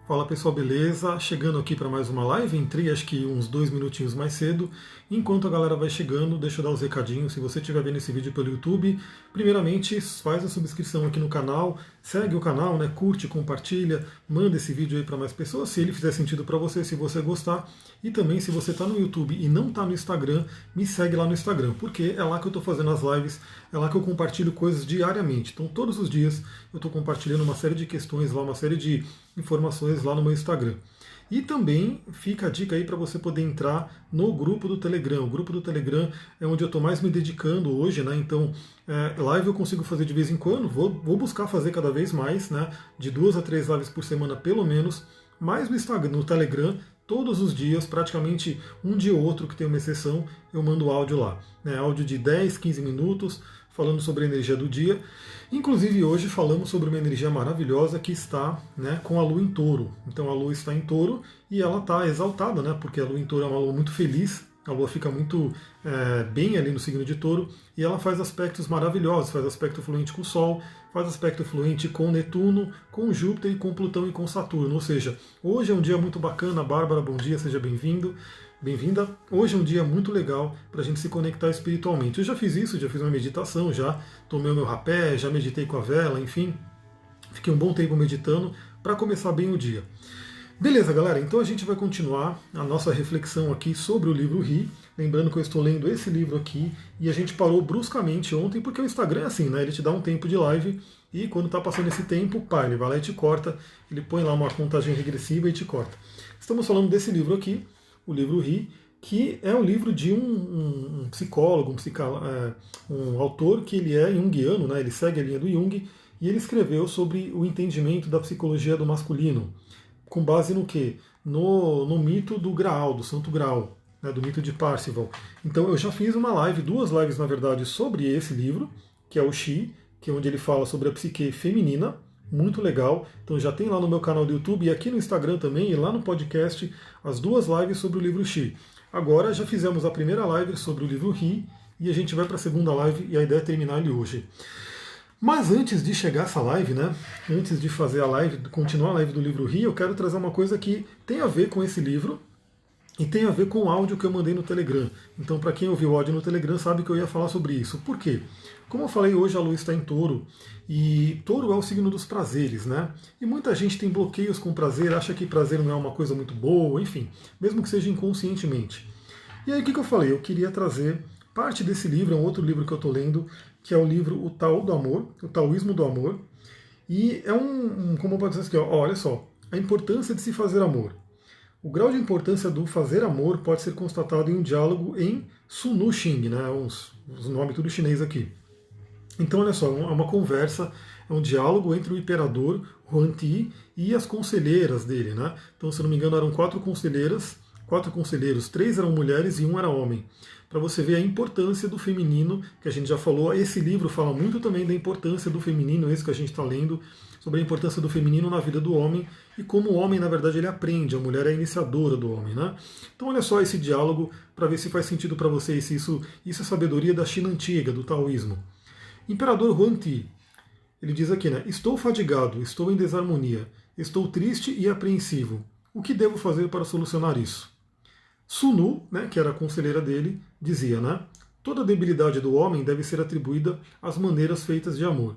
Fala pessoal, beleza? Chegando aqui para mais uma live, entrei acho que uns 2 minutinhos mais cedo. Enquanto a galera vai chegando, deixa eu dar os recadinhos. Se você estiver vendo esse vídeo pelo YouTube, primeiramente faz a subscrição aqui no canal, segue o canal, né? Curte, compartilha, manda esse vídeo aí para mais pessoas, se ele fizer sentido para você, se você gostar. E também se você está no YouTube e não está no Instagram, me segue lá no Instagram, porque é lá que eu estou fazendo as lives, é lá que eu compartilho coisas diariamente. Então todos os dias eu estou compartilhando uma série de questões lá, uma série de informações lá no meu Instagram. E também fica a dica aí para você poder entrar no grupo do Telegram. O grupo do Telegram é onde eu estou mais me dedicando hoje, né? Então, live eu consigo fazer de vez em quando, vou buscar fazer cada vez mais, né? De 2 a 3 lives por semana pelo menos, mas no Instagram, no Telegram, todos os dias, praticamente um dia ou outro que tem uma exceção, eu mando áudio lá. Né? Áudio de 10, 15 minutos, falando sobre a energia do dia. Inclusive hoje falamos sobre uma energia maravilhosa que está, né, com a Lua em Touro. Então a Lua está em Touro e ela está exaltada, né, porque a Lua em Touro é uma Lua muito feliz, a Lua fica muito bem ali no signo de Touro e ela faz aspectos maravilhosos, faz aspecto fluente com o Sol, faz aspecto fluente com Netuno, com Júpiter e com Plutão e com Saturno. Ou seja, hoje é um dia muito bacana. Bárbara, bom dia, seja bem-vindo. Bem-vinda. Hoje é um dia muito legal para a gente se conectar espiritualmente. Eu já fiz isso, já fiz uma meditação, já tomei o meu rapé, já meditei com a vela, enfim. Fiquei um bom tempo meditando para começar bem o dia. Beleza, galera, então a gente vai continuar a nossa reflexão aqui sobre o livro Ri. Lembrando que eu estou lendo esse livro aqui e a gente parou bruscamente ontem, porque o Instagram é assim, né? Ele te dá um tempo de live e quando está passando esse tempo, pá, ele vai lá e te corta, ele põe lá uma contagem regressiva e te corta. Estamos falando desse livro aqui, o livro Ri, que é um livro de um psicólogo, um autor que ele é junguiano, né? Ele segue a linha do Jung e ele escreveu sobre o entendimento da psicologia do masculino, com base no quê? No mito do Graal, do Santo Graal, né? Do mito de Parzival. Então eu já fiz uma live, 2 lives na verdade, sobre esse livro, que é o Xi, que é onde ele fala sobre a psique feminina, muito legal. Então já tem lá no meu canal do YouTube e aqui no Instagram também, e lá no podcast, as 2 lives sobre o livro Xi. Agora já fizemos a primeira live sobre o livro Ri e a gente vai para a segunda live e a ideia é terminar ele hoje. Mas antes de chegar essa live, né? Antes de fazer a live, continuar a live do livro Ri, eu quero trazer uma coisa que tem a ver com esse livro e tem a ver com o áudio que eu mandei no Telegram. Então, para quem ouviu o áudio no Telegram, sabe que eu ia falar sobre isso. Por quê? Como eu falei, hoje a Lua está em Touro, e Touro é o signo dos prazeres, né? E muita gente tem bloqueios com prazer, acha que prazer não é uma coisa muito boa, enfim, mesmo que seja inconscientemente. E aí o que eu falei? Eu queria trazer parte desse livro, é um outro livro que eu estou lendo, que é o livro O Tao do Amor, o Taoísmo do Amor. E é como pode dizer assim, ó, olha só, a importância de se fazer amor. O grau de importância do fazer amor pode ser constatado em um diálogo em Sunu Xing, né? Os nomes tudo chinês aqui. Então, olha só, é uma conversa, é um diálogo entre o imperador Huan Ti e as conselheiras dele, né? Então, se não me engano, eram 4 conselheiras, 4 conselheiros, 3 eram mulheres e 1 era homem. Para você ver a importância do feminino, que a gente já falou. Esse livro fala muito também da importância do feminino, esse que a gente está lendo, sobre a importância do feminino na vida do homem e como o homem, na verdade, ele aprende, a mulher é a iniciadora do homem, né? Então, olha só esse diálogo para ver se faz sentido para vocês, se isso é sabedoria da China antiga, do taoísmo. Imperador Huan Ti, ele diz aqui, né? Estou fadigado, estou em desarmonia, estou triste e apreensivo. O que devo fazer para solucionar isso? Sunu, né, que era a conselheira dele, dizia, né? Toda debilidade do homem deve ser atribuída às maneiras feitas de amor.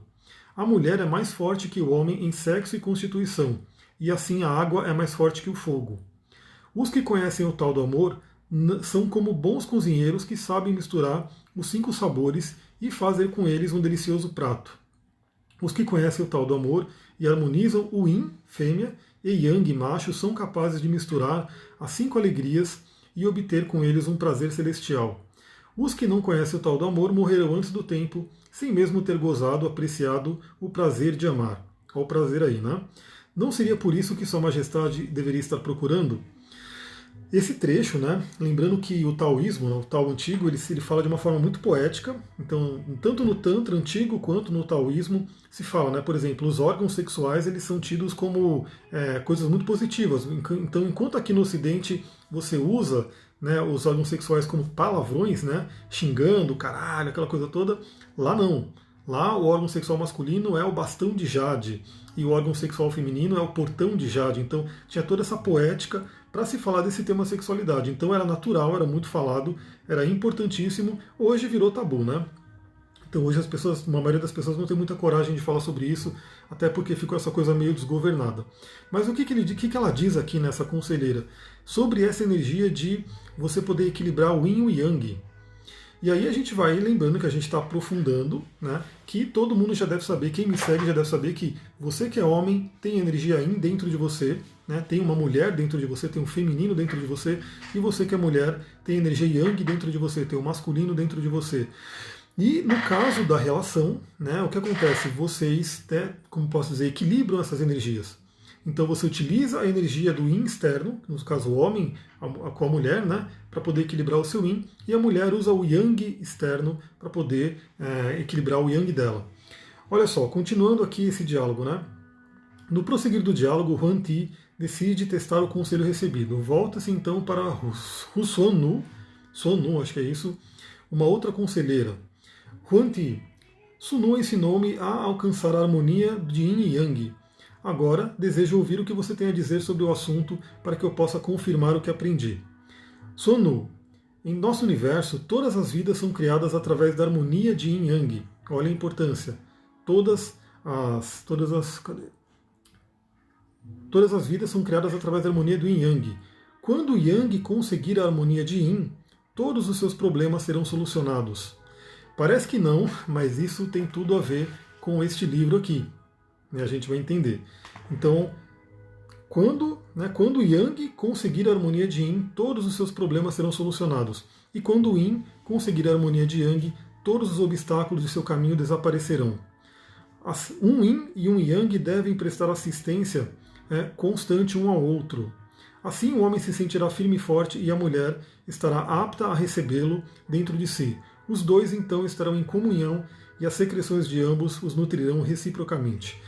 A mulher é mais forte que o homem em sexo e constituição, e assim a água é mais forte que o fogo. Os que conhecem o tal do amor são como bons cozinheiros que sabem misturar os 5 sabores e fazer com eles um delicioso prato. Os que conhecem o tal do amor e harmonizam o yin, fêmea, e yang, macho, são capazes de misturar as 5 alegrias e obter com eles um prazer celestial. Os que não conhecem o tal do amor morreram antes do tempo, sem mesmo ter gozado, apreciado o prazer de amar. Olha o prazer aí, né? Não seria por isso que Sua Majestade deveria estar procurando? Esse trecho, né, lembrando que o taoísmo, o Tao antigo, ele fala de uma forma muito poética. Então, tanto no Tantra antigo quanto no taoísmo se fala, né, por exemplo, os órgãos sexuais eles são tidos como coisas muito positivas. Então, enquanto aqui no Ocidente você usa, né, os órgãos sexuais como palavrões, né, xingando, caralho, aquela coisa toda, lá não. Lá o órgão sexual masculino é o bastão de jade, e o órgão sexual feminino é o portão de Jade. Então tinha toda essa poética para se falar desse tema sexualidade. Então era natural, era muito falado, era importantíssimo. Hoje virou tabu, né? Então hoje as pessoas, uma maioria das pessoas não tem muita coragem de falar sobre isso, até porque ficou essa coisa meio desgovernada. Mas o que ela diz aqui nessa conselheira? Sobre essa energia de você poder equilibrar o yin e o yang. E aí a gente vai lembrando que a gente está aprofundando, né? Que todo mundo já deve saber, quem me segue já deve saber que você que é homem tem energia yin dentro de você, né? Tem uma mulher dentro de você, tem um feminino dentro de você, e você que é mulher tem energia yang dentro de você, tem o masculino dentro de você. E no caso da relação, né, o que acontece? Vocês, como posso dizer, equilibram essas energias. Então você utiliza a energia do yin externo, no caso o homem com a mulher, né, para poder equilibrar o seu yin, e a mulher usa o yang externo para poder equilibrar o yang dela. Olha só, continuando aqui esse diálogo, né? No prosseguir do diálogo, Huan Ti decide testar o conselho recebido. Volta-se então para Sonu, acho que é isso, uma outra conselheira. Huan Ti, Sunu ensinou-me a alcançar a harmonia de Yin e Yang. Agora desejo ouvir o que você tem a dizer sobre o assunto para que eu possa confirmar o que aprendi. Sonu, em nosso universo, todas as vidas são criadas através da harmonia de Yin e Yang. Olha a importância. Todas as vidas são criadas através da harmonia do Yin e Yang. Quando o Yang conseguir a harmonia de Yin, todos os seus problemas serão solucionados. Parece que não, mas isso tem tudo a ver com este livro aqui. A gente vai entender. Então, quando o Yang conseguir a harmonia de Yin, todos os seus problemas serão solucionados. E quando o Yin conseguir a harmonia de Yang, todos os obstáculos de seu caminho desaparecerão. Um Yin e um Yang devem prestar assistência constante um ao outro. Assim o homem se sentirá firme e forte e a mulher estará apta a recebê-lo dentro de si. Os dois então estarão em comunhão e as secreções de ambos os nutrirão reciprocamente.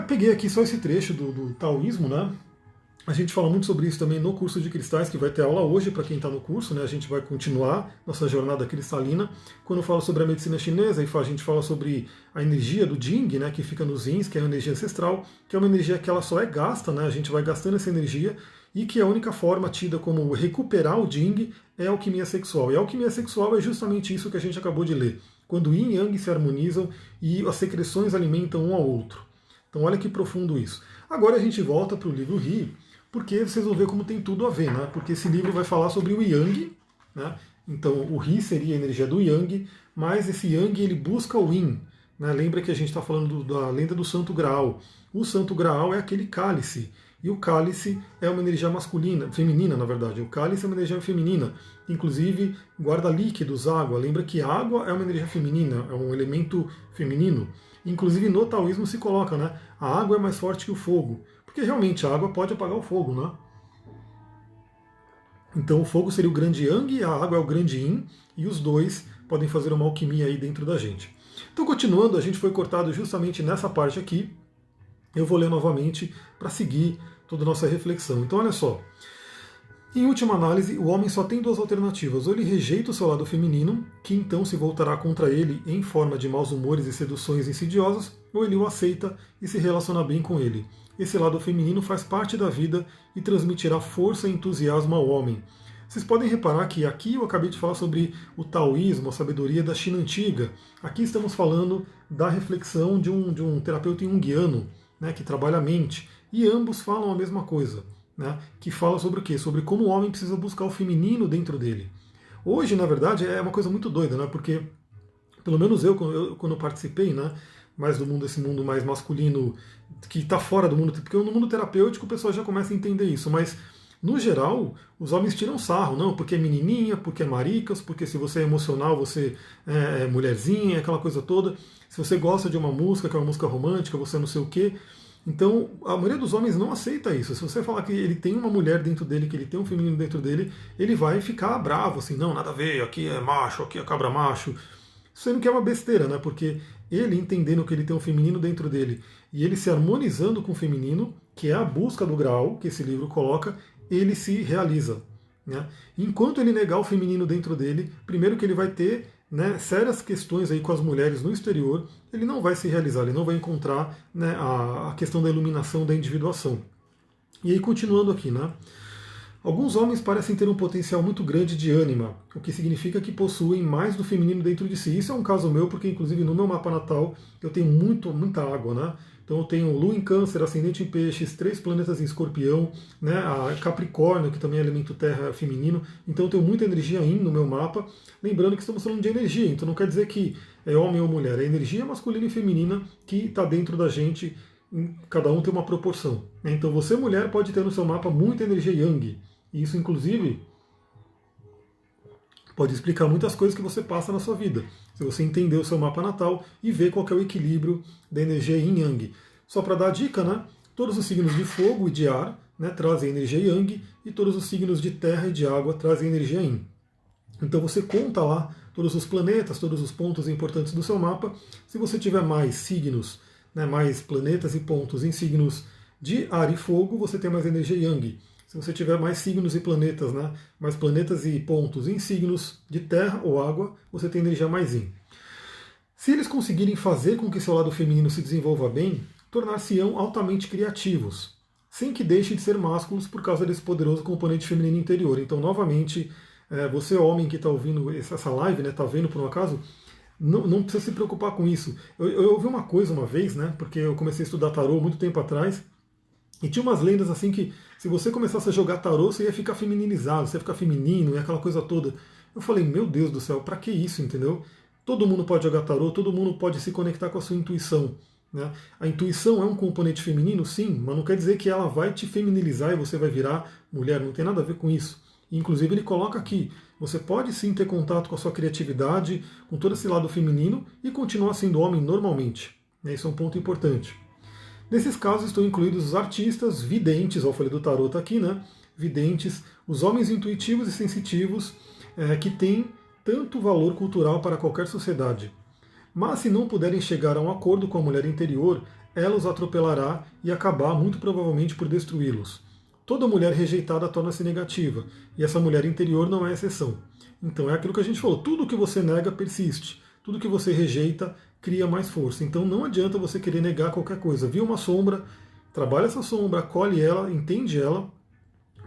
Peguei aqui só esse trecho do taoísmo, né? A gente fala muito sobre isso também no curso de cristais, que vai ter aula hoje para quem está no curso, né? A gente vai continuar nossa jornada cristalina. Quando eu falo sobre a medicina chinesa, a gente fala sobre a energia do Jing, né? Que fica nos rins, que é a energia ancestral, que é uma energia que ela só é gasta, né? A gente vai gastando essa energia e que a única forma tida como recuperar o Jing é a alquimia sexual. E a alquimia sexual é justamente isso que a gente acabou de ler. Quando Yin e Yang se harmonizam e as secreções alimentam um ao outro. Então olha que profundo isso. Agora a gente volta para o livro Ri, porque vocês vão ver como tem tudo a ver, né? Porque esse livro vai falar sobre o Yang, né? Então o Ri seria a energia do Yang, mas esse Yang ele busca o Yin. Né? Lembra que a gente está falando da lenda do Santo Graal. O Santo Graal é aquele cálice. E o cálice é uma energia masculina, feminina, na verdade. O cálice é uma energia feminina. Inclusive, guarda líquidos, água. Lembra que água é uma energia feminina, é um elemento feminino. Inclusive, no taoísmo se coloca, né? A água é mais forte que o fogo. Porque realmente a água pode apagar o fogo, né? Então o fogo seria o grande Yang, a água é o grande Yin, e os dois podem fazer uma alquimia aí dentro da gente. Então, continuando, a gente foi cortado justamente nessa parte aqui. Eu vou ler novamente para seguir toda a nossa reflexão. Então, olha só. Em última análise, o homem só tem duas alternativas. Ou ele rejeita o seu lado feminino, que então se voltará contra ele em forma de maus humores e seduções insidiosas, ou ele o aceita e se relaciona bem com ele. Esse lado feminino faz parte da vida e transmitirá força e entusiasmo ao homem. Vocês podem reparar que aqui eu acabei de falar sobre o taoísmo, a sabedoria da China antiga. Aqui estamos falando da reflexão de um terapeuta junguiano, né, que trabalha a mente. E ambos falam a mesma coisa, né, que fala sobre o quê? Sobre como o homem precisa buscar o feminino dentro dele. Hoje, na verdade, é uma coisa muito doida, né, porque, pelo menos eu quando eu participei, né, mais do mundo, esse mundo mais masculino, que está fora do mundo, porque no mundo terapêutico o pessoal já começa a entender isso, mas no geral os homens tiram sarro, não, porque é menininha, porque é maricas, porque se você é emocional você é mulherzinha, aquela coisa toda, se você gosta de uma música, que é uma música romântica, você não sei o quê. Então a maioria dos homens não aceita isso. Se você falar que ele tem uma mulher dentro dele, que ele tem um feminino dentro dele, ele vai ficar bravo, assim, não, nada a ver, aqui é macho, aqui é cabra macho. Sendo que é uma besteira, né? Porque ele entendendo que ele tem um feminino dentro dele e ele se harmonizando com o feminino, que é a busca do grau que esse livro coloca, ele se realiza. Né? Enquanto ele negar o feminino dentro dele, primeiro que ele vai ter né, sérias questões aí com as mulheres no exterior, ele não vai se realizar, ele não vai encontrar, né, a questão da iluminação, da individuação. E aí, continuando aqui, né? Alguns homens parecem ter um potencial muito grande de ânima, o que significa que possuem mais do feminino dentro de si. Isso é um caso meu, porque inclusive no meu mapa natal eu tenho muita água, né? Então eu tenho Lua em Câncer, Ascendente em Peixes, 3 planetas em Escorpião, né? A Capricórnio, que também é elemento terra feminino. Então eu tenho muita energia Yin no meu mapa. Lembrando que estamos falando de energia, então não quer dizer que é homem ou mulher, é energia masculina e feminina que está dentro da gente, cada um tem uma proporção. Então você, mulher, pode ter no seu mapa muita energia Yang. E isso, inclusive, pode explicar muitas coisas que você passa na sua vida. Se você entender o seu mapa natal e ver qual é o equilíbrio da energia Yin Yang. Só para dar a dica, né? Todos os signos de fogo e de ar, né, trazem energia Yang, e todos os signos de terra e de água trazem energia Yin. Então você conta lá todos os planetas, todos os pontos importantes do seu mapa. Se você tiver mais signos, né, mais planetas e pontos em signos de ar e fogo, você tem mais energia Yang. Se você tiver mais signos e planetas, né, mais planetas e pontos em signos de terra ou água, você tem energia mais Yin. Se eles conseguirem fazer com que seu lado feminino se desenvolva bem, tornar-se-ão altamente criativos, sem que deixem de ser másculos por causa desse poderoso componente feminino interior. Então, novamente, você homem que está ouvindo essa live, está vendo por um acaso, não precisa se preocupar com isso. Eu ouvi uma coisa uma vez, né, porque eu comecei a estudar tarô muito tempo atrás, e tinha umas lendas assim que se você começasse a jogar tarô, você ia ficar feminilizado, você ia ficar feminino e aquela coisa toda. Eu falei, meu Deus do céu, para que isso, entendeu? Todo mundo pode jogar tarô, todo mundo pode se conectar com a sua intuição. Né? A intuição é um componente feminino, sim, mas não quer dizer que ela vai te feminilizar e você vai virar mulher, não tem nada a ver com isso. Inclusive ele coloca aqui, você pode sim ter contato com a sua criatividade, com todo esse lado feminino e continuar sendo homem normalmente. Isso é um ponto importante. Nesses casos estão incluídos os artistas, videntes, eu falei do tarot tá aqui, né? Videntes, os homens intuitivos e sensitivos, que têm tanto valor cultural para qualquer sociedade. Mas se não puderem chegar a um acordo com a mulher interior, ela os atropelará e acabar muito provavelmente por destruí-los. Toda mulher rejeitada torna-se negativa, e essa mulher interior não é exceção. Então é aquilo que a gente falou, tudo que você nega persiste, tudo que você rejeita cria mais força. Então não adianta você querer negar qualquer coisa. Viu uma sombra, trabalha essa sombra, acolhe ela, entende ela,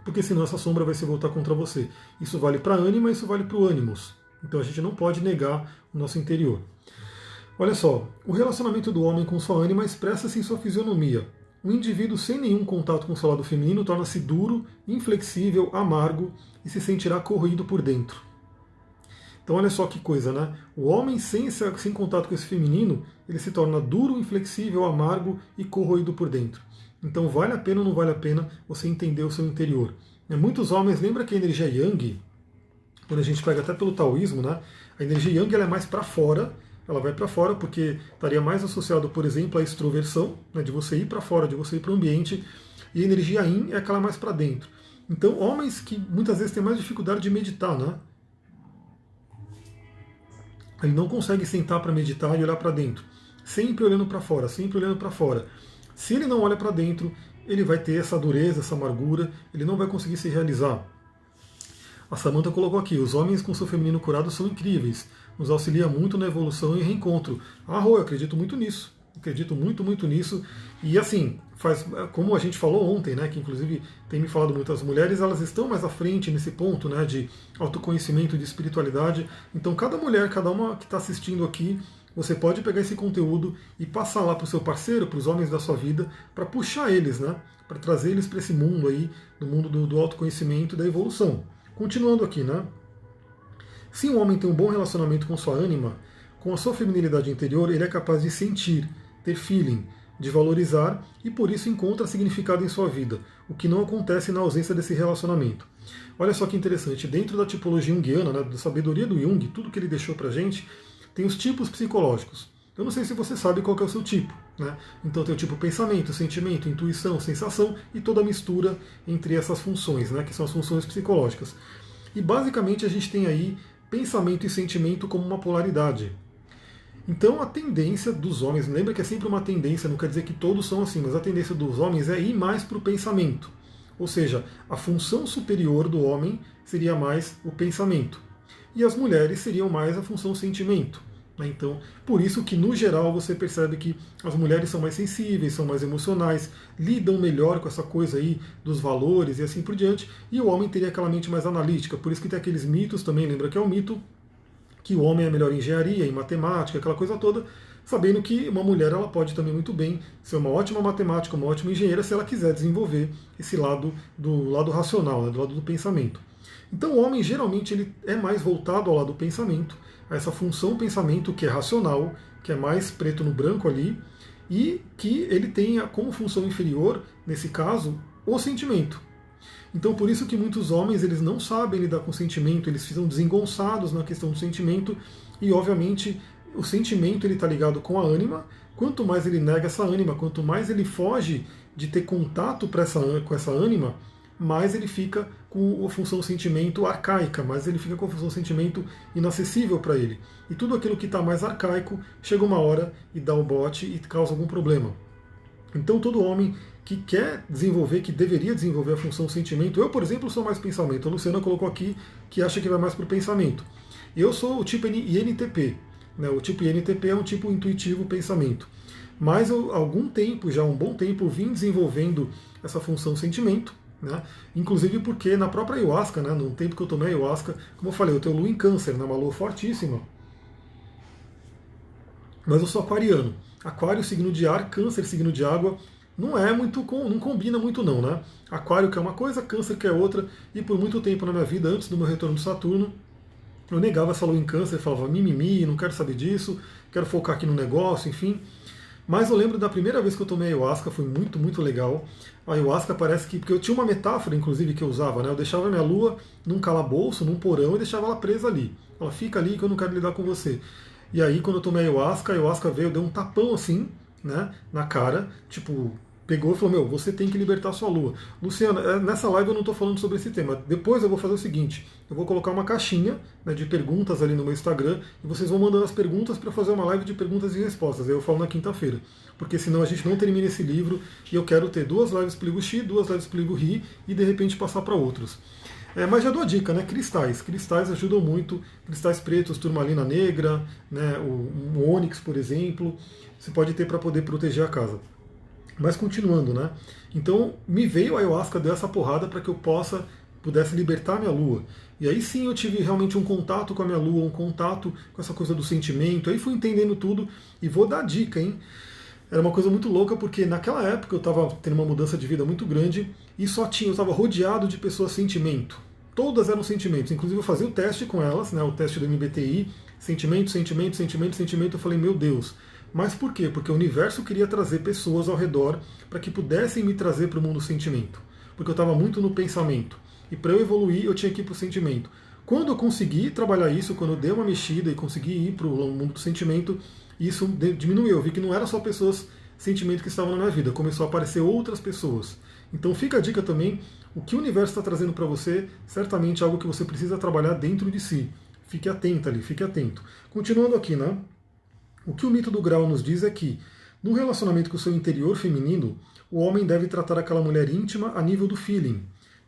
porque senão essa sombra vai se voltar contra você. Isso vale para a ânima, isso vale para o ânimos. Então a gente não pode negar o nosso interior. Olha só, o relacionamento do homem com sua ânima expressa-se em sua fisionomia. O indivíduo sem nenhum contato com o seu lado feminino torna-se duro, inflexível, amargo e se sentirá corroído por dentro. Então olha só que coisa, né? O homem sem contato com esse feminino, ele se torna duro, inflexível, amargo e corroído por dentro. Então vale a pena ou não vale a pena você entender o seu interior? Muitos homens, lembra que a energia Yang, quando a gente pega até pelo taoísmo, né? A energia Yang ela é mais para fora, ela vai para fora porque estaria mais associado, por exemplo, à extroversão, né? De você ir para fora, de você ir para o ambiente, e a energia Yin é aquela mais para dentro. Então homens que muitas vezes têm mais dificuldade de meditar, né? Ele não consegue sentar para meditar e olhar para dentro. Sempre olhando para fora, sempre olhando para fora. Se ele não olha para dentro, ele vai ter essa dureza, essa amargura, ele não vai conseguir se realizar. A Samantha colocou aqui, os homens com seu feminino curado são incríveis, nos auxilia muito na evolução e reencontro. Eu acredito muito nisso. Acredito muito nisso. E assim, como a gente falou ontem, né, que inclusive tem me falado muito, as mulheres elas estão mais à frente nesse ponto, né, de autoconhecimento, de espiritualidade. Então cada mulher, cada uma que está assistindo aqui, você pode pegar esse conteúdo e passar lá para o seu parceiro, para os homens da sua vida, para puxar eles, né, para trazer eles para esse mundo aí, do mundo do autoconhecimento e da evolução. Continuando aqui, né? Se um homem tem um bom relacionamento com sua ânima, com a sua feminilidade interior, ele é capaz de sentir, ter feeling, de valorizar e por isso encontra significado em sua vida, o que não acontece na ausência desse relacionamento. Olha só que interessante, dentro da tipologia junguiana, né, da sabedoria do Jung, tudo que ele deixou pra gente, tem os tipos psicológicos. Eu não sei se você sabe qual que é o seu tipo, né? Então tem o tipo pensamento, sentimento, intuição, sensação e toda a mistura entre essas funções, né, que são as funções psicológicas. E basicamente a gente tem aí pensamento e sentimento como uma polaridade. Então a tendência dos homens, lembra que é sempre uma tendência, não quer dizer que todos são assim, mas a tendência dos homens é ir mais para o pensamento. Ou seja, a função superior do homem seria mais o pensamento. e as mulheres seriam mais a função sentimento. Então, por isso que no geral você percebe que as mulheres são mais sensíveis, são mais emocionais, lidam melhor com essa coisa aí dos valores e assim por diante, e o homem teria aquela mente mais analítica. Por isso que tem aqueles mitos também, lembra que é o mito que o homem é melhor em engenharia, em matemática, aquela coisa toda, sabendo que uma mulher ela pode também muito bem ser uma ótima matemática, uma ótima engenheira, se ela quiser desenvolver esse lado do lado racional, né, do lado do pensamento. Então o homem geralmente ele é mais voltado ao lado do pensamento, a essa função pensamento que é racional, que é mais preto no branco ali, e que ele tenha como função inferior, nesse caso, o sentimento. Então por isso que muitos homens eles não sabem lidar com o sentimento, eles ficam desengonçados na questão do sentimento, e obviamente o sentimento ele está ligado com a ânima. Quanto mais ele nega essa ânima, quanto mais ele foge de ter contato com essa ânima, mais ele fica com a função sentimento arcaica, mais ele fica com a função sentimento inacessível para ele. E tudo aquilo que está mais arcaico chega uma hora e dá o bote e causa algum problema. Então todo homem que quer desenvolver, que deveria desenvolver a função sentimento, eu por exemplo sou mais pensamento, a Luciana colocou aqui que acha que vai mais para o pensamento. Eu sou o tipo INTP, né? O tipo INTP é um tipo intuitivo pensamento. Mas eu, há algum tempo, já há um bom tempo, vim desenvolvendo essa função sentimento, né? Inclusive porque na própria ayahuasca, né, no tempo que eu tomei ayahuasca, como eu falei, eu tenho lua em câncer, né, uma lua fortíssima. Mas eu sou aquariano. Aquário, signo de ar, câncer, signo de água. Não é muito, não combina muito não, né? Aquário que é uma coisa, câncer que é outra. E por muito tempo na minha vida, antes do meu retorno de Saturno, eu negava essa lua em câncer, falava mimimi, não quero saber disso, quero focar aqui no negócio, enfim. Mas eu lembro da primeira vez que eu tomei ayahuasca, foi muito, muito legal. A ayahuasca parece que, porque eu tinha uma metáfora, inclusive, que eu usava, né? Eu deixava a minha lua num calabouço, num porão, e deixava ela presa ali. Ela fica ali que eu não quero lidar com você. E aí, quando eu tomei a ayahuasca veio, deu um tapão assim, né, na cara, tipo, pegou e falou, meu, você tem que libertar sua lua. Luciana, nessa live eu não estou falando sobre esse tema. Depois eu vou fazer o seguinte, eu vou colocar uma caixinha, né, de perguntas ali no meu Instagram, e vocês vão mandando as perguntas para fazer uma live de perguntas e respostas. Aí eu falo na quinta-feira. Porque senão a gente não termina esse livro, e eu quero ter 2 lives para o Livro X, 2 lives para o Livro Ri, e de repente passar para outros. Mas já dou a dica, né? Cristais. Cristais ajudam muito. Cristais pretos, turmalina negra, né? O ônix, por exemplo, você pode ter para poder proteger a casa. Mas continuando, né? Então me veio a ayahuasca, deu essa porrada para que eu pudesse libertar minha lua. E aí sim eu tive realmente um contato com a minha lua, um contato com essa coisa do sentimento. Aí fui entendendo tudo e vou dar dica, hein? Era uma coisa muito louca porque naquela época eu estava tendo uma mudança de vida muito grande e eu estava rodeado de pessoas sentimento. Todas eram sentimentos. Inclusive eu fazia o teste com elas, né? O teste do MBTI, sentimento, sentimento, sentimento, sentimento. Eu falei, meu Deus. Mas por quê? Porque o universo queria trazer pessoas ao redor para que pudessem me trazer para o mundo sentimento. Porque eu estava muito no pensamento. E para eu evoluir, eu tinha que ir para o sentimento. Quando eu consegui trabalhar isso, quando eu dei uma mexida e consegui ir para o mundo do sentimento, isso diminuiu. Eu vi que não eram só pessoas sentimento que estavam na minha vida, começou a aparecer outras pessoas. Então fica a dica também, o que o universo está trazendo para você, certamente é algo que você precisa trabalhar dentro de si. Fique atento ali, fique atento. Continuando aqui, né? O que o mito do grau nos diz é que, no relacionamento com o seu interior feminino, o homem deve tratar aquela mulher íntima a nível do feeling,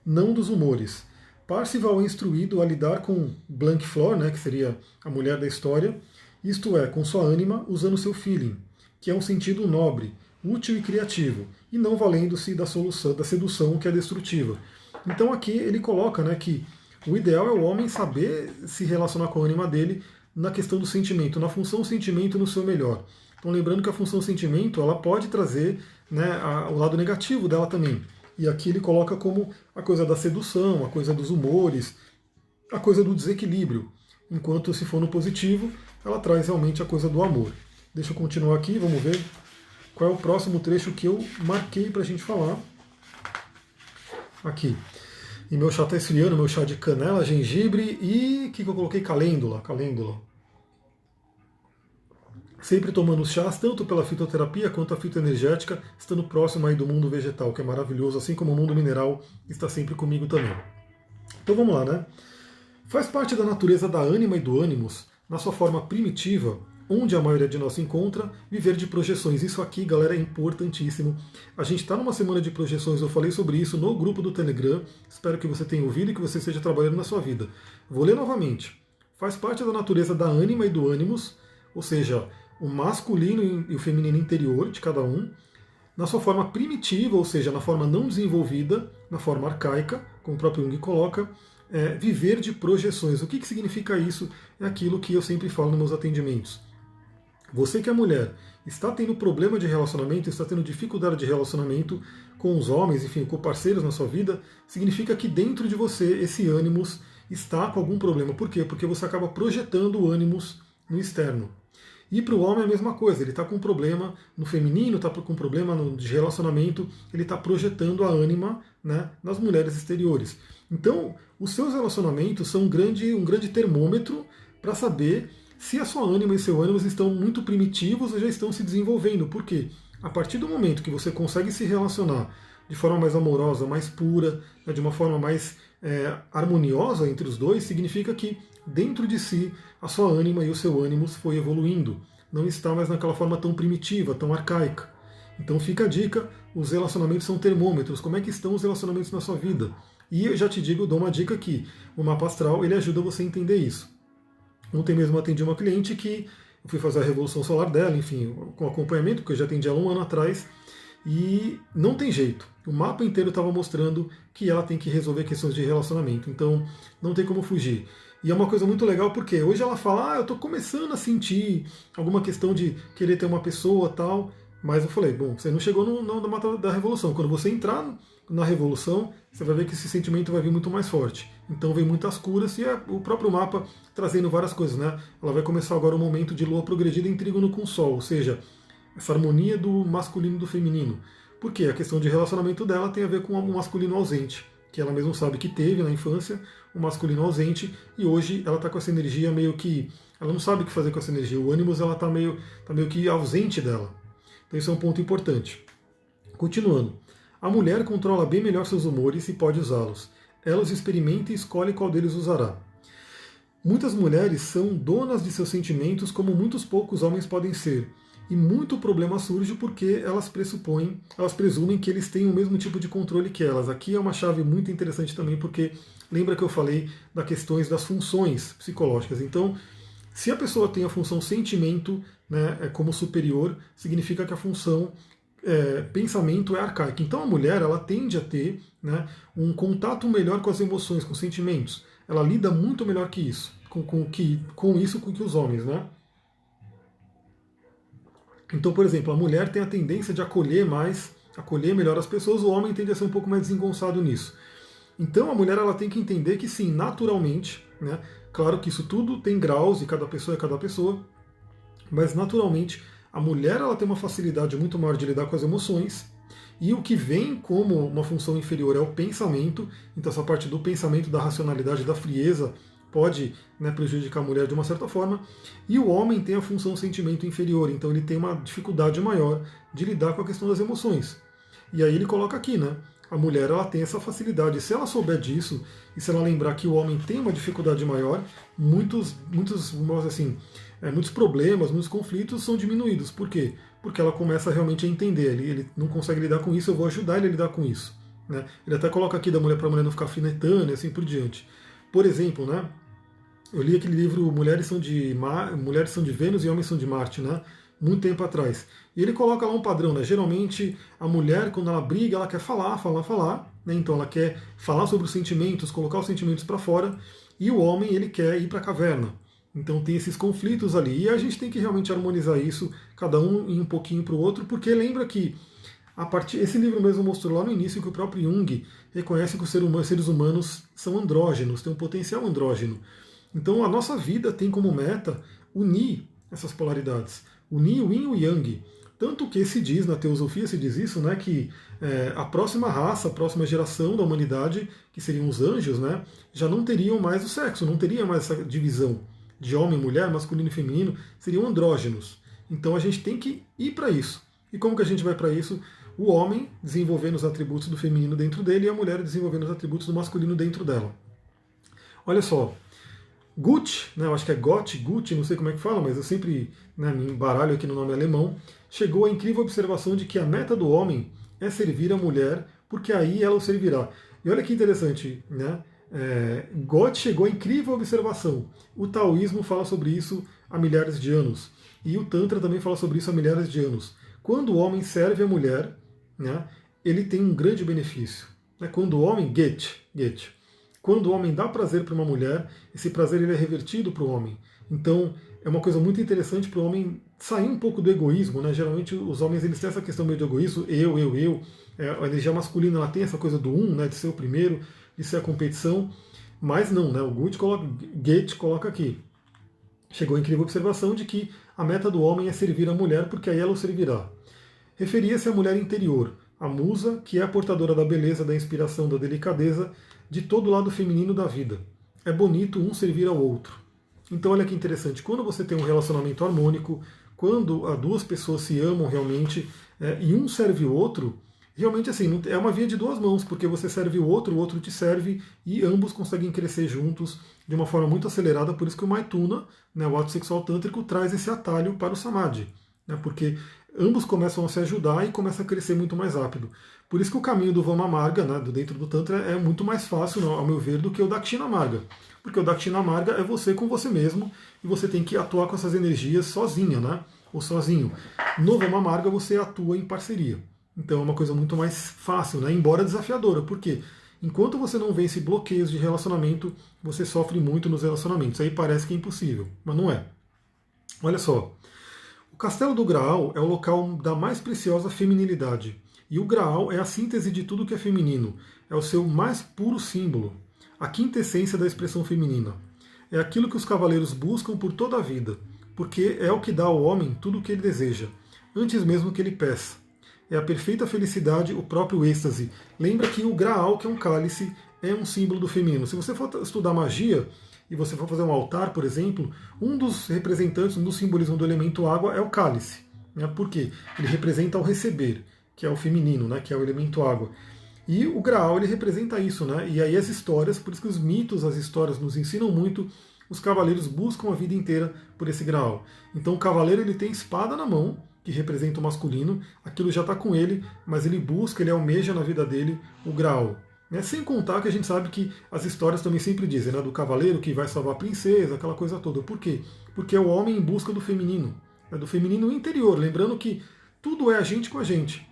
não dos humores. Parcival é instruído a lidar com Blank Flor, né, que seria a mulher da história, isto é, com sua ânima, usando seu feeling, que é um sentido nobre, útil e criativo, e não valendo-se da sedução que é destrutiva. Então aqui ele coloca, né, que o ideal é o homem saber se relacionar com a ânima dele na questão do sentimento, na função sentimento no seu melhor. Então lembrando que a função sentimento ela pode trazer, né, o lado negativo dela também. E aqui ele coloca como a coisa da sedução, a coisa dos humores, a coisa do desequilíbrio. Enquanto se for no positivo, ela traz realmente a coisa do amor. Deixa eu continuar aqui, vamos ver qual é o próximo trecho que eu marquei para a gente falar. Aqui. E meu chá está esfriando, meu chá de canela, gengibre e o que eu coloquei? Calêndula. Sempre tomando os chás, tanto pela fitoterapia quanto a fitoenergética, estando próximo aí do mundo vegetal, que é maravilhoso, assim como o mundo mineral está sempre comigo também. Então vamos lá, né? Faz parte da natureza da ânima e do ânimos, na sua forma primitiva, onde a maioria de nós se encontra, viver de projeções. Isso aqui, galera, é importantíssimo. A gente está numa semana de projeções, eu falei sobre isso no grupo do Telegram. Espero que você tenha ouvido e que você esteja trabalhando na sua vida. Vou ler novamente. faz parte da natureza da ânima e do ânimos, ou seja, o masculino e o feminino interior de cada um, na sua forma primitiva, ou seja, na forma não desenvolvida, na forma arcaica, como o próprio Jung coloca, viver de projeções. O que significa isso? É aquilo que eu sempre falo nos meus atendimentos. Você que é mulher, está tendo problema de relacionamento, está tendo dificuldade de relacionamento com os homens, enfim, com parceiros na sua vida, significa que dentro de você esse ânimos está com algum problema. Por quê? Porque você acaba projetando o ânimos no externo. E para o homem é a mesma coisa, ele está com um problema no feminino, está com um problema de relacionamento, ele está projetando a ânima, né, nas mulheres exteriores. Então, os seus relacionamentos são um grande termômetro para saber se a sua ânima e seu ânimos estão muito primitivos ou já estão se desenvolvendo. Por quê? A partir do momento que você consegue se relacionar de forma mais amorosa, mais pura, né, de uma forma mais harmoniosa entre os dois, significa que dentro de si a sua ânima e o seu ânimos foi evoluindo. Não está mais naquela forma tão primitiva, tão arcaica. Então fica a dica, os relacionamentos são termômetros. Como é que estão os relacionamentos na sua vida? E eu já te digo, dou uma dica aqui. O mapa astral, ele ajuda você a entender isso. Ontem mesmo eu atendi uma cliente que eu fui fazer a revolução solar dela, enfim, com acompanhamento, porque eu já atendi ela 1 ano atrás, e não tem jeito. O mapa inteiro estava mostrando que ela tem que resolver questões de relacionamento, então não tem como fugir. E é uma coisa muito legal porque hoje ela fala, eu estou começando a sentir alguma questão de querer ter uma pessoa tal, mas eu falei, bom, você não chegou no mapa da revolução. Quando você entrar na revolução, você vai ver que esse sentimento vai vir muito mais forte. Então vem muitas curas e é o próprio mapa trazendo várias coisas, né? Ela vai começar agora um momento de lua progredida em trígono com o sol, ou seja, essa harmonia do masculino e do feminino. Porque a questão de relacionamento dela tem a ver com um masculino ausente, que ela mesma sabe que teve na infância, um masculino ausente, e hoje ela está com essa energia meio que... Ela não sabe o que fazer com essa energia, o ânimos ela está meio que ausente dela. Então isso é um ponto importante. Continuando. A mulher controla bem melhor seus humores e pode usá-los. Ela os experimenta e escolhe qual deles usará. Muitas mulheres são donas de seus sentimentos como muitos poucos homens podem ser. E muito problema surge porque elas presumem que eles têm o mesmo tipo de controle que elas. Aqui é uma chave muito interessante também, porque lembra que eu falei das questões das funções psicológicas. Então, se a pessoa tem a função sentimento, né, como superior, significa que a função pensamento é arcaica. Então a mulher ela tende a ter, né, um contato melhor com as emoções, com os sentimentos. Ela lida muito melhor que isso, com isso que os homens, né? Então, por exemplo, a mulher tem a tendência de acolher melhor as pessoas, o homem tende a ser um pouco mais desengonçado nisso. Então a mulher ela tem que entender que sim, naturalmente, né, claro que isso tudo tem graus e cada pessoa é cada pessoa, mas naturalmente a mulher ela tem uma facilidade muito maior de lidar com as emoções, e o que vem como uma função inferior é o pensamento. Então essa parte do pensamento, da racionalidade, da frieza pode, né, prejudicar a mulher de uma certa forma, e o homem tem a função sentimento inferior, então ele tem uma dificuldade maior de lidar com a questão das emoções. E aí ele coloca aqui, né? A mulher ela tem essa facilidade. Se ela souber disso e se ela lembrar que o homem tem uma dificuldade maior, muitos problemas, muitos conflitos são diminuídos. Por quê? Porque ela começa realmente a entender. Ele não consegue lidar com isso, eu vou ajudar ele a lidar com isso. Né? Ele até coloca aqui da mulher para a mulher não ficar alfinetando e assim por diante. Por exemplo, né? Eu li aquele livro Mulheres são de Vênus e Homens são de Marte, né? Muito tempo atrás. E ele coloca lá um padrão, né? Geralmente a mulher, quando ela briga, ela quer falar, né? Então ela quer falar sobre os sentimentos, colocar os sentimentos para fora, e o homem, ele quer ir para a caverna. Então tem esses conflitos ali, e a gente tem que realmente harmonizar isso, cada um ir um pouquinho para o outro, porque lembra que esse livro mesmo mostrou lá no início que o próprio Jung reconhece que os seres humanos são andrógenos, têm um potencial andrógeno. Então a nossa vida tem como meta unir essas polaridades, unir o Yin e o Yang. Tanto que se diz, na teosofia se diz isso, né, que a próxima raça, a próxima geração da humanidade, que seriam os anjos, né, já não teriam mais o sexo, não teria mais essa divisão de homem, mulher, masculino e feminino, seriam andrógenos. Então a gente tem que ir para isso. E como que a gente vai para isso? O homem desenvolvendo os atributos do feminino dentro dele e a mulher desenvolvendo os atributos do masculino dentro dela. Olha só, Guth, né, eu acho que é Guth, não sei como é que fala, mas eu sempre, né, me embaralho aqui no nome alemão, chegou à incrível observação de que a meta do homem é servir a mulher, porque aí ela o servirá. E olha que interessante, né? Goethe chegou a incrível observação. O taoísmo fala sobre isso há milhares de anos. E o Tantra também fala sobre isso há milhares de anos. Quando o homem serve a mulher, né, ele tem um grande benefício. Quando o homem, Goethe, quando o homem dá prazer para uma mulher, esse prazer ele é revertido para o homem. Então, é uma coisa muito interessante para o homem sair um pouco do egoísmo. Né? Geralmente, os homens eles têm essa questão meio de egoísmo, eu. A energia masculina ela tem essa coisa do né, de ser o primeiro, de ser a competição. Mas não, né? O Goethe coloca aqui. Chegou a incrível observação de que a meta do homem é servir a mulher, porque aí ela o servirá. Referia-se à mulher interior, a musa, que é a portadora da beleza, da inspiração, da delicadeza, de todo o lado feminino da vida. É bonito um servir ao outro. Então olha que interessante, quando você tem um relacionamento harmônico, quando as duas pessoas se amam realmente, e um serve o outro, realmente assim, é uma via de duas mãos, porque você serve o outro te serve, e ambos conseguem crescer juntos de uma forma muito acelerada, por isso que o Maituna, né, o ato sexual tântrico, traz esse atalho para o Samadhi, né, porque ambos começam a se ajudar e começa a crescer muito mais rápido. Por isso que o caminho do Vama Marga, né, do dentro do Tantra, é muito mais fácil, ao meu ver, do que o Dakshina Marga. Porque o Dakshina Marga é você com você mesmo, e você tem que atuar com essas energias sozinha, né, ou sozinho. No Vama Marga você atua em parceria. Então é uma coisa muito mais fácil, né, embora desafiadora. Por quê? Enquanto você não vence bloqueios de relacionamento, você sofre muito nos relacionamentos. Aí parece que é impossível, mas não é. Olha só, o Castelo do Graal é o local da mais preciosa feminilidade. E o Graal é a síntese de tudo que é feminino. É o seu mais puro símbolo, a quinta essência da expressão feminina. É aquilo que os cavaleiros buscam por toda a vida, porque é o que dá ao homem tudo o que ele deseja, antes mesmo que ele peça. É a perfeita felicidade, o próprio êxtase. Lembra que o Graal, que é um cálice, é um símbolo do feminino. Se você for estudar magia, e você for fazer um altar, por exemplo, um dos representantes, um dos simbolismos do elemento água é o cálice. Né? Por quê? Ele representa o receber, que é o feminino, né? Que é o elemento água. E o Graal, ele representa isso. Né? E aí as histórias, por isso que os mitos, as histórias nos ensinam muito, os cavaleiros buscam a vida inteira por esse Graal. Então o cavaleiro ele tem espada na mão, que representa o masculino, aquilo já está com ele, mas ele busca, ele almeja na vida dele o Graal. Sem contar que a gente sabe que as histórias também sempre dizem, né, do cavaleiro que vai salvar a princesa, aquela coisa toda. Por quê? Porque é o homem em busca do feminino interior. Lembrando que tudo é a gente com a gente.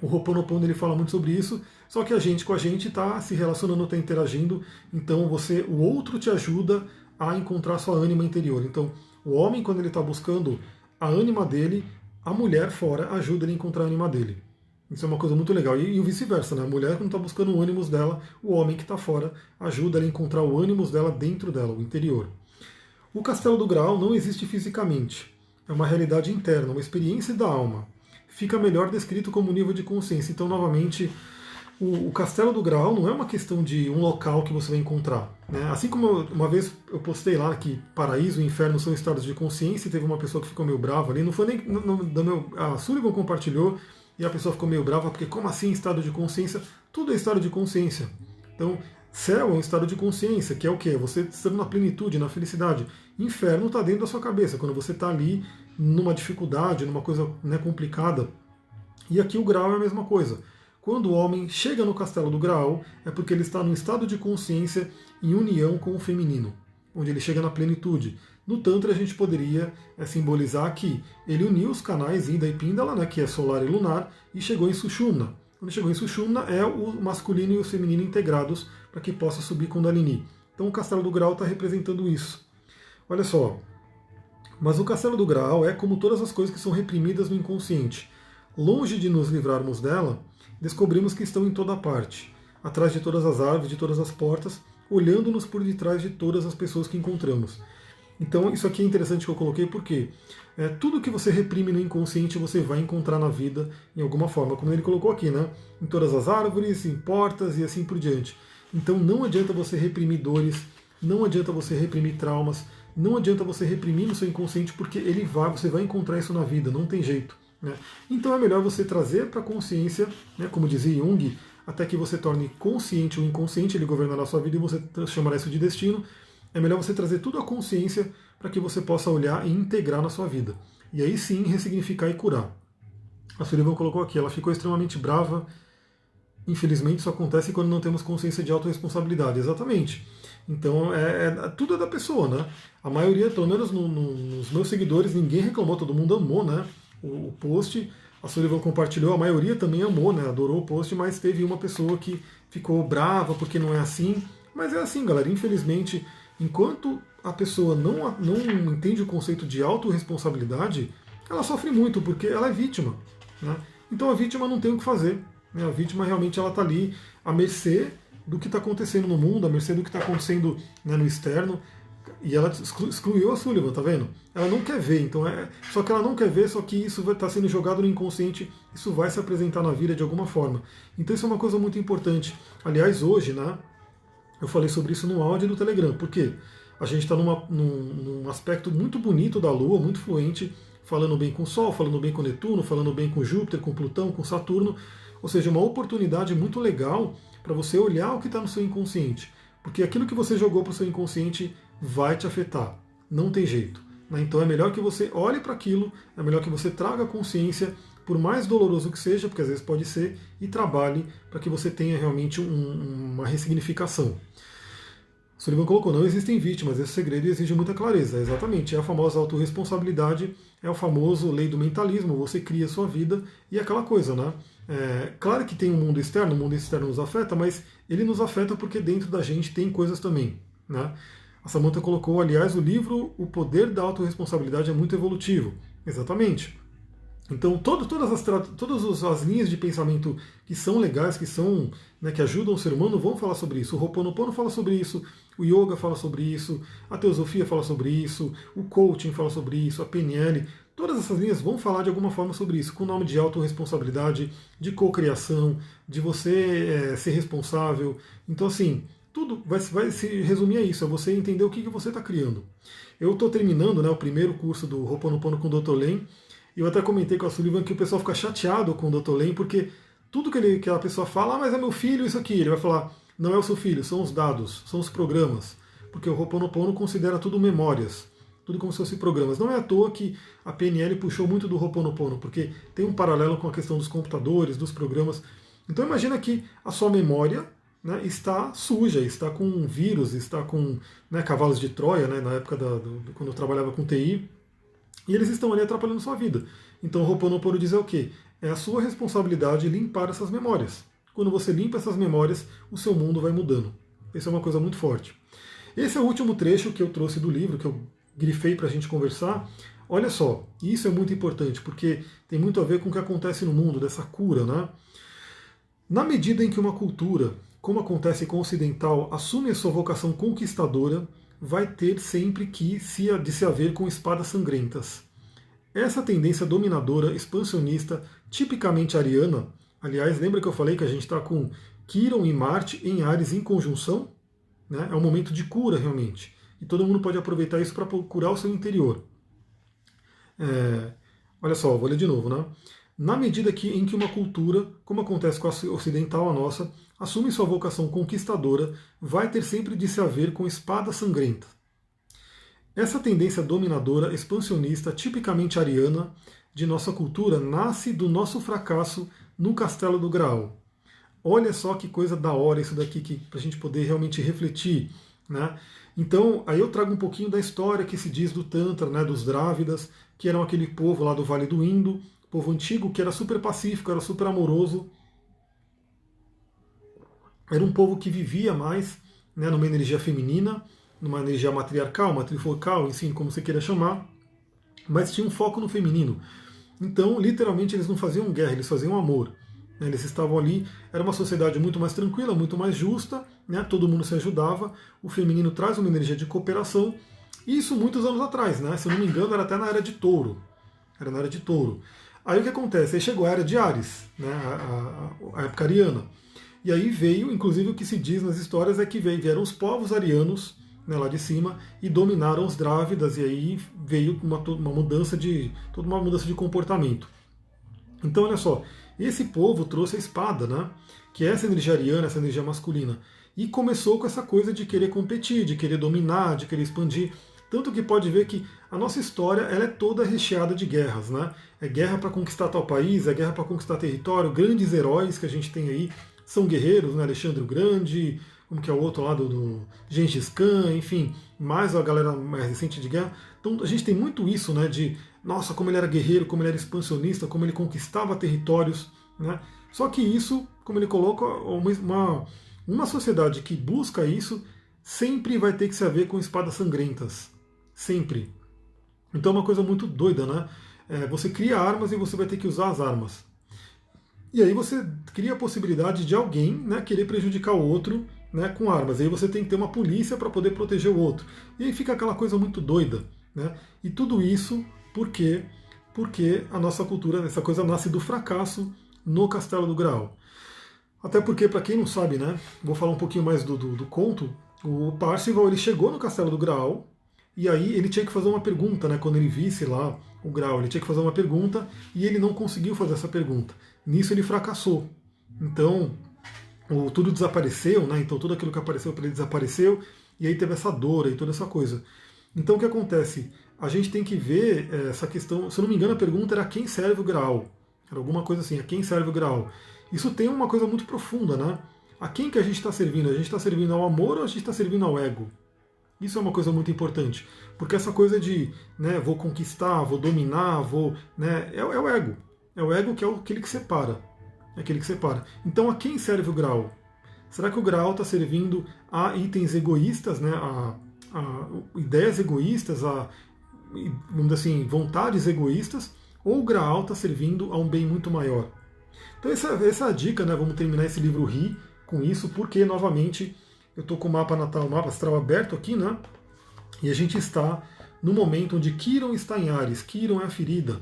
O Ho'oponopono ele fala muito sobre isso, só que a gente com a gente está se relacionando, está interagindo, então o outro te ajuda a encontrar sua ânima interior. Então o homem, quando ele está buscando a ânima dele, a mulher fora ajuda ele a encontrar a ânima dele. Isso é uma coisa muito legal. E o vice-versa, né? A mulher, quando está buscando o ânimos dela, o homem que está fora ajuda ela a encontrar o ânimos dela dentro dela, o interior. O Castelo do Graal não existe fisicamente. É uma realidade interna, uma experiência da alma. Fica melhor descrito como nível de consciência. Então, novamente, o Castelo do Graal não é uma questão de um local que você vai encontrar. Né? Assim como uma vez eu postei lá que paraíso e inferno são estados de consciência, e teve uma pessoa que ficou meio brava ali, não foi nem a Sullivan compartilhou, e a pessoa ficou meio brava, porque como assim estado de consciência? Tudo é estado de consciência. Então, céu é um estado de consciência, que é o quê? Você estando na plenitude, na felicidade. Inferno está dentro da sua cabeça, quando você está ali numa dificuldade, numa coisa, né, complicada. E aqui o Graal é a mesma coisa. Quando o homem chega no Castelo do Graal, é porque ele está num estado de consciência em união com o feminino, onde ele chega na plenitude. No Tantra a gente poderia simbolizar que ele uniu os canais Ida e Pindala, né, que é solar e lunar, e chegou em Sushumna. Quando chegou em Sushumna é o masculino e o feminino integrados para que possa subir Kundalini. Então o Castelo do Graal está representando isso. Olha só, mas o Castelo do Graal é como todas as coisas que são reprimidas no inconsciente. Longe de nos livrarmos dela, descobrimos que estão em toda parte, atrás de todas as árvores, de todas as portas, olhando-nos por detrás de todas as pessoas que encontramos. Então isso aqui é interessante que eu coloquei porque tudo que você reprime no inconsciente você vai encontrar na vida em alguma forma, como ele colocou aqui, né? Em todas as árvores, em portas e assim por diante. Então não adianta você reprimir dores, não adianta você reprimir traumas, não adianta você reprimir no seu inconsciente porque você vai encontrar isso na vida, não tem jeito. Né? Então é melhor você trazer para a consciência, né, como dizia Jung, até que você torne consciente o inconsciente, ele governará a sua vida e você chamará isso de destino. É melhor você trazer tudo à consciência para que você possa olhar e integrar na sua vida. E aí sim ressignificar e curar. A Sullivan colocou aqui, ela ficou extremamente brava. Infelizmente isso acontece quando não temos consciência de autorresponsabilidade, exatamente. Então tudo é da pessoa, né? A maioria, pelo menos nos meus seguidores, ninguém reclamou, todo mundo amou, né? O post, a Sullivan compartilhou, a maioria também amou, né? Adorou o post, mas teve uma pessoa que ficou brava porque não é assim. Mas é assim, galera, infelizmente, enquanto a pessoa não entende o conceito de autorresponsabilidade, ela sofre muito, porque ela é vítima, né? Então a vítima não tem o que fazer. Né? A vítima realmente ela está ali à mercê do que está acontecendo no mundo, à mercê do que está acontecendo, né, no externo. E ela excluiu a Sullivan, tá vendo? Ela não quer ver, então só que ela não quer ver, só que isso vai estar sendo jogado no inconsciente, isso vai se apresentar na vida de alguma forma. Então isso é uma coisa muito importante. Aliás, hoje, né, eu falei sobre isso no áudio do Telegram, porque a gente está num aspecto muito bonito da Lua, muito fluente, falando bem com o Sol, falando bem com Netuno, falando bem com Júpiter, com Plutão, com Saturno, ou seja, uma oportunidade muito legal para você olhar o que está no seu inconsciente, porque aquilo que você jogou para o seu inconsciente vai te afetar, não tem jeito. Né? Então é melhor que você olhe para aquilo, é melhor que você traga consciência, por mais doloroso que seja, porque às vezes pode ser, e trabalhe para que você tenha realmente uma ressignificação. Sullivan colocou, não existem vítimas, esse segredo exige muita clareza. Exatamente, é a famosa autorresponsabilidade, é o famoso lei do mentalismo, você cria a sua vida e é aquela coisa, né? Claro que tem um mundo externo, o mundo externo nos afeta, mas ele nos afeta porque dentro da gente tem coisas também, né? A Samantha colocou, aliás, o livro O Poder da Autorresponsabilidade é muito evolutivo. Exatamente. Então, todas as linhas de pensamento que são legais, que são, né, que ajudam o ser humano, vão falar sobre isso. O Ho'oponopono fala sobre isso, o Yoga fala sobre isso, a Teosofia fala sobre isso, o Coaching fala sobre isso, a PNL. Todas essas linhas vão falar de alguma forma sobre isso, com o nome de autorresponsabilidade, de cocriação, de você ser responsável. Então, assim, tudo vai se resumir a isso, é você entender o que você está criando. Eu estou terminando, né, o primeiro curso do Ho'oponopono com o Dr. Len. Eu até comentei com a Sullivan que o pessoal fica chateado com o Dr. Len, porque tudo que a pessoa fala, mas é meu filho isso aqui, ele vai falar, não é o seu filho, são os dados, são os programas, porque o Ho'oponopono considera tudo memórias, tudo como se fossem programas. Não é à toa que a PNL puxou muito do Ho'oponopono, porque tem um paralelo com a questão dos computadores, dos programas. Então imagina que a sua memória, né, está suja, está com vírus, está com, né, cavalos de Troia, né, na época quando eu trabalhava com TI, e eles estão ali atrapalhando sua vida. Então o Ho'oponopono diz o quê? É a sua responsabilidade limpar essas memórias. Quando você limpa essas memórias, o seu mundo vai mudando. Isso é uma coisa muito forte. Esse é o último trecho que eu trouxe do livro, que eu grifei para a gente conversar. Olha só, isso é muito importante, porque tem muito a ver com o que acontece no mundo, dessa cura, né? Na medida em que uma cultura, como acontece com o ocidental, assume a sua vocação conquistadora, vai ter sempre que de se haver com espadas sangrentas. Essa tendência dominadora, expansionista, tipicamente ariana, aliás, lembra que eu falei que a gente está com Quirón e Marte em Áries em conjunção? Né? É um momento de cura, realmente. E todo mundo pode aproveitar isso para curar o seu interior. Olha só, vou ler de novo, né? Na medida em que uma cultura, como acontece com a ocidental, a nossa, assume sua vocação conquistadora, vai ter sempre de se haver com espada sangrenta. Essa tendência dominadora, expansionista, tipicamente ariana, de nossa cultura, nasce do nosso fracasso no Castelo do Graal. Olha só que coisa da hora isso daqui, para a gente poder realmente refletir. Né? Então, aí eu trago um pouquinho da história que se diz do Tantra, né, dos Drávidas, que eram aquele povo lá do Vale do Indo, povo antigo que era super pacífico, era super amoroso. Era um povo que vivia mais, né, numa energia feminina, numa energia matriarcal, matrifocal, enfim, como você queira chamar, mas tinha um foco no feminino. Então, literalmente, eles não faziam guerra, eles faziam amor. Né? Eles estavam ali, era uma sociedade muito mais tranquila, muito mais justa, né? Todo mundo se ajudava, o feminino traz uma energia de cooperação, e isso muitos anos atrás, né? Se eu não me engano, era até na era de Touro. Era na era de Touro. Aí o que acontece? Aí chegou a era de Áries, né? a época ariana. E aí veio, inclusive o que se diz nas histórias é que vieram os povos arianos, né, lá de cima, e dominaram os Drávidas, e aí veio toda uma mudança de comportamento. Então olha só, esse povo trouxe a espada, né? Que é essa energia ariana, essa energia masculina. E começou com essa coisa de querer competir, de querer dominar, de querer expandir. Tanto que pode ver que a nossa história ela é toda recheada de guerras, né? É guerra para conquistar tal país, é guerra para conquistar território, grandes heróis que a gente tem aí são guerreiros, né? Alexandre o Grande, como que é o outro lá do Gengis Khan, enfim, mais a galera mais recente de guerra. Então a gente tem muito isso, né? De, nossa, como ele era guerreiro, como ele era expansionista, como ele conquistava territórios, né? Só que isso, como ele coloca, uma sociedade que busca isso sempre vai ter que se haver com espadas sangrentas. Sempre. Então é uma coisa muito doida, né? Você cria armas e você vai ter que usar as armas. E aí você cria a possibilidade de alguém, né, querer prejudicar o outro, né, com armas. Aí você tem que ter uma polícia para poder proteger o outro. E aí fica aquela coisa muito doida. Né? E tudo isso porque a nossa cultura, essa coisa nasce do fracasso no Castelo do Graal. Até porque, para quem não sabe, né, vou falar um pouquinho mais do conto, o Parzival ele chegou no Castelo do Graal e aí ele tinha que fazer uma pergunta, né, quando ele visse lá o Graal, ele tinha que fazer uma pergunta e ele não conseguiu fazer essa pergunta. Nisso ele fracassou. Então, tudo desapareceu, né, então tudo aquilo que apareceu para ele desapareceu e aí teve essa dor e toda essa coisa. Então o que acontece? A gente tem que ver essa questão, se eu não me engano a pergunta era a quem serve o Graal. Era alguma coisa assim, a quem serve o Graal. Isso tem uma coisa muito profunda, né? A quem que a gente está servindo? A gente está servindo ao amor ou a gente está servindo ao ego? Isso é uma coisa muito importante. Porque essa coisa de, né, vou conquistar, vou dominar, vou. Né, é o ego. É o ego que é aquele que separa. É aquele que separa. Então a quem serve o Graal? Será que o Graal está servindo a itens egoístas, né, a ideias egoístas, vamos dizer assim, vontades egoístas, ou o Graal está servindo a um bem muito maior? Então essa é a dica, né? Vamos terminar esse livro Ri com isso, porque novamente eu estou com o mapa natal, o mapa astral aberto aqui, né? E a gente está no momento onde Quiron está em Áries, Quiron é a ferida,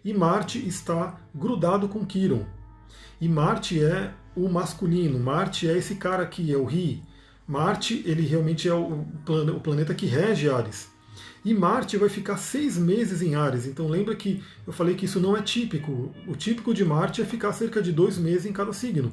e Marte está grudado com Quiron. E Marte é o masculino, Marte é esse cara aqui, é o Ri. Marte, ele realmente é o planeta que rege Áries. E Marte vai ficar 6 meses em Áries. Então lembra que eu falei que isso não é típico. O típico de Marte é ficar cerca de 2 meses em cada signo.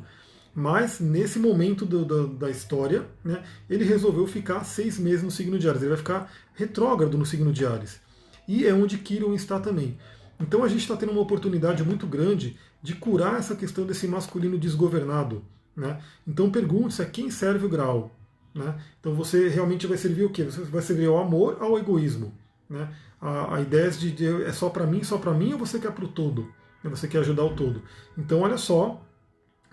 Mas nesse momento da história, né, ele resolveu ficar 6 meses no signo de Áries. Ele vai ficar retrógrado no signo de Áries. E é onde Quiron está também. Então a gente está tendo uma oportunidade muito grande de curar essa questão desse masculino desgovernado. Né? Então pergunte-se a quem serve o Graal. Né? Então você realmente vai servir o quê? Você vai servir ao amor ou ao egoísmo? Né? A ideia de é só para mim ou você quer para o todo? Né? Você quer ajudar o todo? Então olha só,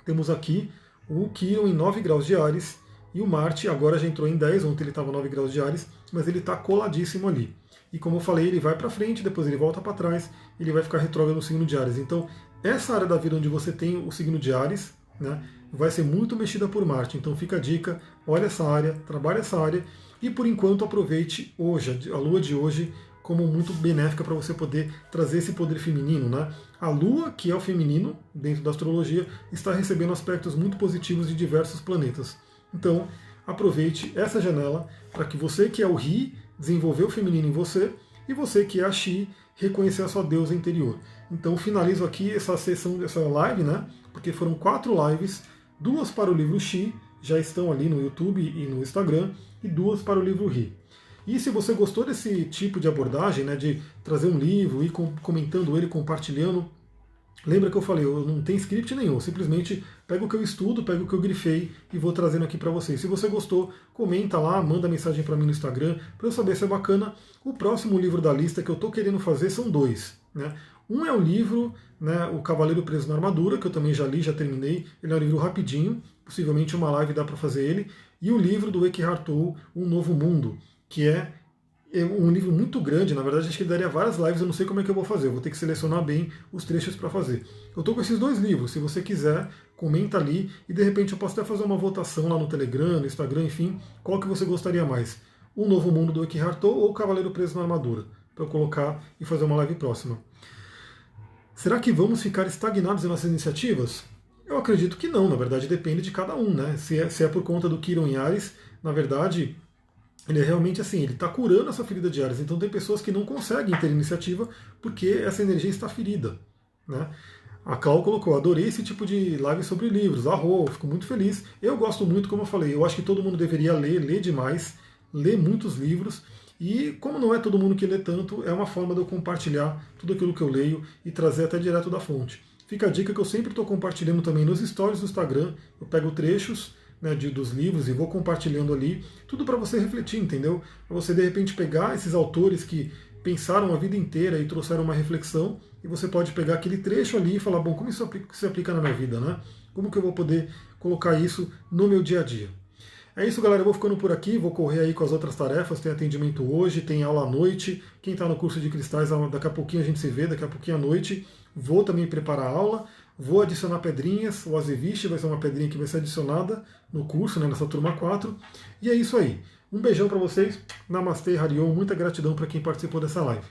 temos aqui o Quiron em 9 graus de Áries e o Marte agora já entrou em 10, ontem ele estava 9 graus de Áries, mas ele está coladíssimo ali. E como eu falei, ele vai para frente, depois ele volta para trás, ele vai ficar retrógrado no signo de Áries. Então essa área da vida onde você tem o signo de Áries, né, vai ser muito mexida por Marte. Então fica a dica, olha essa área, trabalhe essa área e por enquanto aproveite hoje, a lua de hoje, como muito benéfica para você poder trazer esse poder feminino. Né? A lua, que é o feminino, dentro da astrologia, está recebendo aspectos muito positivos de diversos planetas. Então aproveite essa janela para que você que é o Ri, desenvolver o feminino em você e você que é a Xi, reconhecer a sua deusa interior. Então finalizo aqui essa sessão, essa live, né? Porque foram 4 lives, 2 para o livro Xi, já estão ali no YouTube e no Instagram, e 2 para o livro Ri. E se você gostou desse tipo de abordagem, né, de trazer um livro e comentando ele, compartilhando, lembra que eu falei, eu não tenho script nenhum, eu simplesmente pego o que eu estudo, pego o que eu grifei e vou trazendo aqui para vocês. Se você gostou, comenta lá, manda mensagem para mim no Instagram, para eu saber se é bacana. O próximo livro da lista que eu estou querendo fazer são 2. Né? Um é o livro, né, O Cavaleiro Preso na Armadura, que eu também já li, já terminei. Ele é um livro rapidinho, possivelmente uma live dá para fazer ele. E o livro do Eckhart Tolle, Um Novo Mundo, que é um livro muito grande. Na verdade, acho que ele daria várias lives, eu não sei como é que eu vou fazer. Eu vou ter que selecionar bem os trechos para fazer. Eu estou com esses 2 livros, se você quiser, comenta ali. E de repente eu posso até fazer uma votação lá no Telegram, no Instagram, enfim. Qual que você gostaria mais? Um Novo Mundo do Eckhart Tolle ou O Cavaleiro Preso na Armadura? Para eu colocar e fazer uma live próxima. Será que vamos ficar estagnados em nossas iniciativas? Eu acredito que não, na verdade depende de cada um, né? Se é por conta do Quiron em Áries, na verdade, ele é realmente assim, ele está curando essa ferida de Áries. Então tem pessoas que não conseguem ter iniciativa porque essa energia está ferida. Né? A Clau colocou, adorei esse tipo de live sobre livros, fico muito feliz. Eu gosto muito, como eu falei, eu acho que todo mundo deveria ler demais, ler muitos livros. E como não é todo mundo que lê tanto, é uma forma de eu compartilhar tudo aquilo que eu leio e trazer até direto da fonte. Fica a dica que eu sempre estou compartilhando também nos stories do Instagram. Eu pego trechos, né, dos livros e vou compartilhando ali, tudo para você refletir, entendeu? Para você de repente pegar esses autores que pensaram a vida inteira e trouxeram uma reflexão, e você pode pegar aquele trecho ali e falar, bom, como isso se aplica na minha vida, né? Como que eu vou poder colocar isso no meu dia a dia? É isso, galera. Eu vou ficando por aqui, vou correr aí com as outras tarefas. Tem atendimento hoje, tem aula à noite. Quem está no curso de cristais, daqui a pouquinho a gente se vê, daqui a pouquinho à noite. Vou também preparar a aula, vou adicionar pedrinhas. O Azeviche vai ser uma pedrinha que vai ser adicionada no curso, né, nessa turma 4. E é isso aí. Um beijão para vocês. Namastê, Harion. Muita gratidão para quem participou dessa live.